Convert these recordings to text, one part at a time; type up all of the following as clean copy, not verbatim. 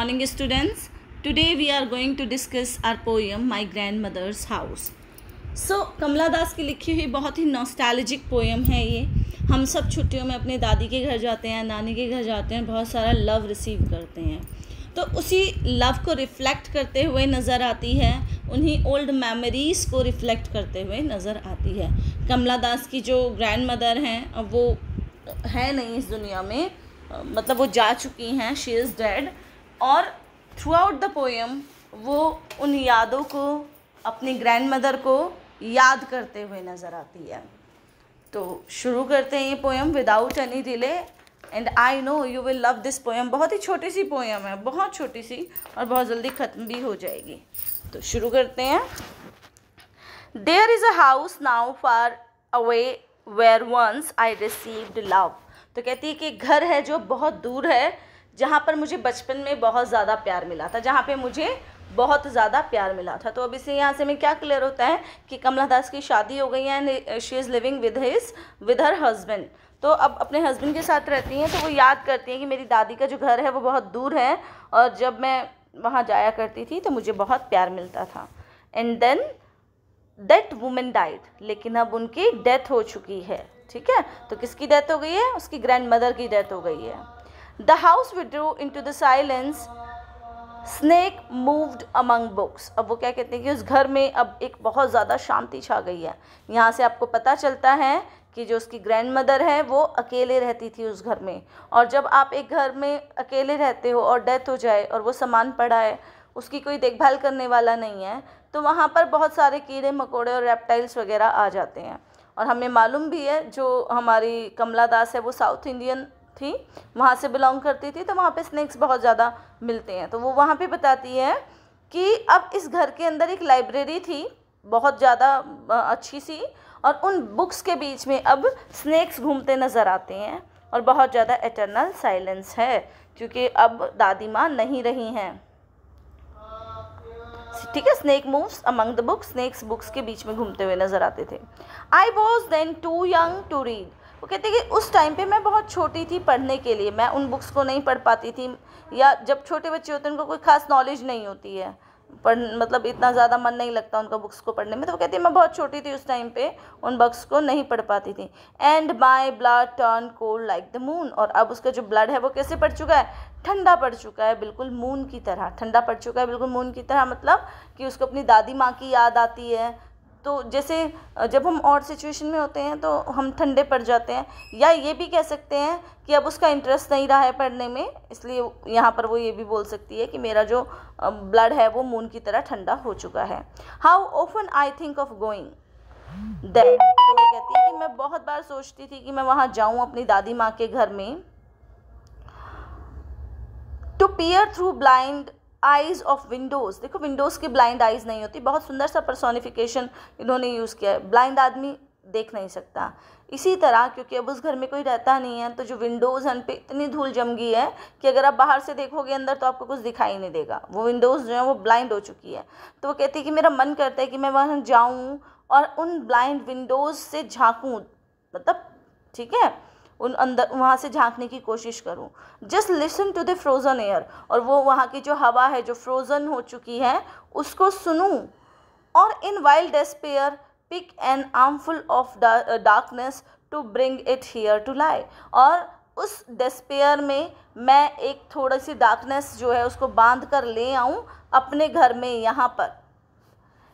morning, students. Today we are going to discuss our poem My Grandmother's House. कमला दास की लिखी हुई बहुत ही nostalgic poem है ये. हम सब छुट्टियों में अपने दादी के घर जाते हैं, नानी के घर जाते हैं, बहुत सारा लव रिसीव करते हैं. तो उसी लव को रिफ़्लेक्ट करते हुए नज़र आती है, उन्हीं ओल्ड मेमोरीज़ को रिफ़्लेक्ट करते हुए नज़र आती है. कमला दास की जो ग्रैंड मदर हैं, अब वो है नहीं इस दुनिया में, मतलब वो जा चुकी हैं, शी इज़ डेड. और थ्रू आउट द पोएम वो उन यादों को, अपनी ग्रैंड मदर को याद करते हुए नज़र आती है. तो शुरू करते हैं ये poem without any delay. And I know you will love this poem. बहुत ही छोटी सी पोएम है, बहुत छोटी सी, और बहुत जल्दी ख़त्म भी हो जाएगी. तो शुरू करते हैं. There is a house now far away where once I received love. तो कहती है कि घर है जो बहुत दूर है, जहाँ पर मुझे बचपन में बहुत ज़्यादा प्यार मिला था, जहाँ पे मुझे बहुत ज़्यादा प्यार मिला था. तो अब इससे यहाँ से हमें क्या क्लियर होता है कि कमला दास की शादी हो गई है and she is living with her husband. तो अब अपने हस्बैंड के साथ रहती हैं. तो वो याद करती हैं कि मेरी दादी का जो घर है वो बहुत दूर है, और जब मैं वहाँ जाया करती थी तो मुझे बहुत प्यार मिलता था. And then that women died. लेकिन अब उनकी डेथ हो चुकी है. ठीक है, तो किसकी डेथ हो गई है? उसकी ग्रैंड मदर की डेथ हो गई है. The house withdrew into the silence, snake moved among books. अब वो क्या कहते हैं कि उस घर में अब एक बहुत ज़्यादा शांति छा गई है. यहाँ से आपको पता चलता है कि जो उसकी ग्रैंड मदर है वो अकेले रहती थी उस घर में. और जब आप एक घर में अकेले रहते हो और डेथ हो जाए और वो सामान पड़ा है, उसकी कोई देखभाल करने वाला नहीं है, तो वहाँ पर बहुत सारे कीड़े मकोड़े और रेप्टाइल्स वगैरह आ जाते हैं. और हमें मालूम भी है, जो हमारी कमला दास है वो साउथ इंडियन थी, वहाँ से बिलोंग करती थी, तो वहाँ पे स्नेक्स बहुत ज़्यादा मिलते हैं. तो वो वहाँ पे बताती है कि अब इस घर के अंदर एक लाइब्रेरी थी बहुत ज़्यादा अच्छी सी, और उन बुक्स के बीच में अब स्नेक्स घूमते नज़र आते हैं, और बहुत ज़्यादा एटर्नल साइलेंस है, क्योंकि अब दादी माँ नहीं रही हैं. ठीक है, snake moves among the books. Snakes books के बीच में घूमते हुए नज़र आते थे. I was then too young to read. वो कहते हैं कि उस टाइम पे मैं बहुत छोटी थी पढ़ने के लिए, मैं उन बुक्स को नहीं पढ़ पाती थी. या जब छोटे बच्चे होते हैं उनको कोई खास नॉलेज नहीं होती है, मतलब इतना ज़्यादा मन नहीं लगता उनका बुक्स को पढ़ने में. तो वो कहती है मैं बहुत छोटी थी उस टाइम पे, उन बुक्स को नहीं पढ़ पाती थी. And my blood turn cold like the moon. और अब उसका जो ब्लड है वो कैसे पड़ चुका है? ठंडा पड़ चुका है, बिल्कुल मून की तरह ठंडा पड़ चुका है, बिल्कुल मून की तरह. मतलब कि उसको अपनी दादी माँ की याद आती है. तो जैसे जब हम और सिचुएशन में होते हैं तो हम ठंडे पड़ जाते हैं, या ये भी कह सकते हैं कि अब उसका इंटरेस्ट नहीं रहा है पढ़ने में, इसलिए यहाँ पर वो ये भी बोल सकती है कि मेरा जो ब्लड है वो मून की तरह ठंडा हो चुका है. How often I think of going there. तो वो कहती है कि मैं बहुत बार सोचती थी कि मैं वहाँ जाऊँ अपनी दादी माँ के घर में. To peer through blind eyes of windows. देखो, विंडोज़ की ब्लाइंड आइज़ नहीं होती. बहुत सुंदर सा पर्सोनिफिकेशन इन्होंने यूज़ किया है. ब्लाइंड आदमी देख नहीं सकता. इसी तरह क्योंकि अब उस घर में कोई रहता नहीं है, तो जो विंडोज़ हैं उन पे इतनी धूल जम गई है कि अगर आप बाहर से देखोगे अंदर तो आपको कुछ दिखाई नहीं देगा. वो विंडोज़ जो है वो ब्लाइंड हो चुकी है. तो वो कहती है कि मेरा मन करता है कि मैं वहाँ जाऊँ और उन ब्लाइंड विंडोज़ से झाँकूँ, मतलब ठीक है, उन अंदर वहाँ से झांकने की कोशिश करूँ. Just listen to the frozen air. और वो वहाँ की जो हवा है जो फ्रोज़न हो चुकी है उसको सुनूँ. और in wild despair pick an armful of darkness to bring it here to lie. और उस डेस्पेयर में मैं एक थोड़ी सी डार्कनेस जो है उसको बांध कर ले आऊँ अपने घर में, यहाँ पर.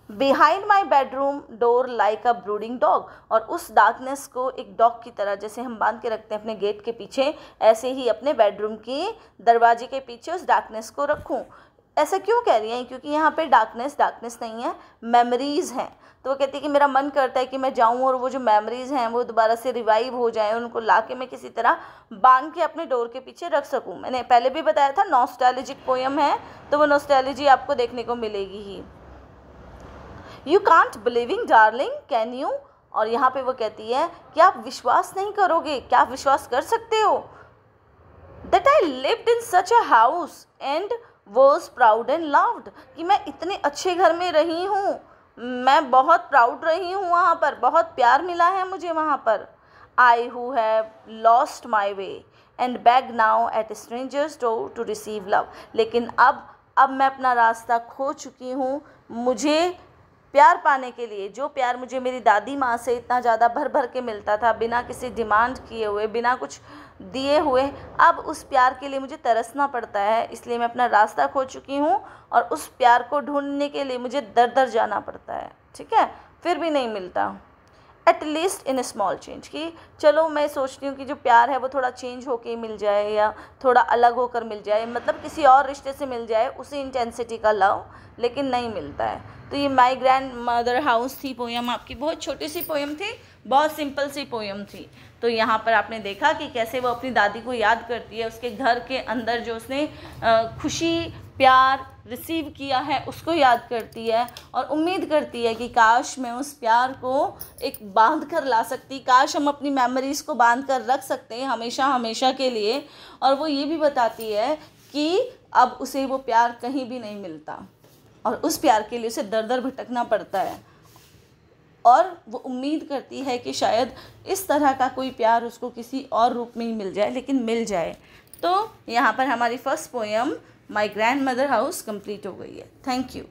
Behind my bedroom door like a brooding dog. और उस डार्कनेस को एक डॉग की तरह जैसे हम बांध के रखते हैं अपने गेट के पीछे, ऐसे ही अपने बेडरूम के दरवाजे के पीछे उस डार्कनेस को रखूं. ऐसा क्यों कह रही हैं? क्योंकि यहाँ पे डार्कनेस नहीं है, मेमोरीज़ हैं. तो वो कहती है कि मेरा मन करता है कि मैं जाऊँ और वो जो मेमोरीज़ हैं वो दोबारा से रिवाइव हो जाएं, उनको ला के मैं किसी तरह बांध के अपने डोर के पीछे रख सकूँ. मैंने पहले भी बताया था नॉस्टैल्जिक पोएम है, तो वो नॉस्टैल्जी आपको देखने को मिलेगी ही. You can't believing darling can you. और यहाँ पे वो कहती है कि आप विश्वास नहीं करोगे, क्या आप विश्वास कर सकते हो? That I lived in such a house and was proud and loved. कि मैं इतने अच्छे घर में रही हूँ, मैं बहुत प्राउड रही हूँ, वहाँ पर बहुत प्यार मिला है मुझे वहाँ पर. I who have lost my way and beg now at strangers door to receive love. लेकिन अब मैं अपना रास्ता खो चुकी हूँ। मुझे प्यार पाने के लिए, जो प्यार मुझे मेरी दादी माँ से इतना ज़्यादा भर भर के मिलता था, बिना किसी डिमांड किए हुए, बिना कुछ दिए हुए, अब उस प्यार के लिए मुझे तरसना पड़ता है। इसलिए मैं अपना रास्ता खो चुकी हूँ और उस प्यार को ढूंढने के लिए मुझे दर दर जाना पड़ता है। ठीक है, फिर भी नहीं मिलता। At least in small change, कि चलो मैं सोचती हूँ कि जो प्यार है वो थोड़ा चेंज होके मिल जाए या थोड़ा अलग होकर मिल जाए, मतलब किसी और रिश्ते से मिल जाए उसी इंटेंसिटी का लव, लेकिन नहीं मिलता है। तो ये माई ग्रैंड मदर हाउस थी पोएम आपकी, बहुत छोटी सी पोएम थी, बहुत सिंपल सी पोएम थी। तो यहाँ पर आपने देखा कि कैसे वो अपनी दादी को याद करती है, उसके घर के अंदर जो उसने खुशी प्यार रिसीव किया है उसको याद करती है और उम्मीद करती है कि काश मैं उस प्यार को एक बांध कर ला सकती, काश हम अपनी मेमोरीज़ को बांध कर रख सकते हैं हमेशा हमेशा के लिए। और वो ये भी बताती है कि अब उसे वो प्यार कहीं भी नहीं मिलता और उस प्यार के लिए उसे दर दर भटकना पड़ता है, और वो उम्मीद करती है कि शायद इस तरह का कोई प्यार उसको किसी और रूप में ही मिल जाए, लेकिन मिल जाए। तो यहाँ पर हमारी first poem my grand mother house complete हो गई है। Thank you.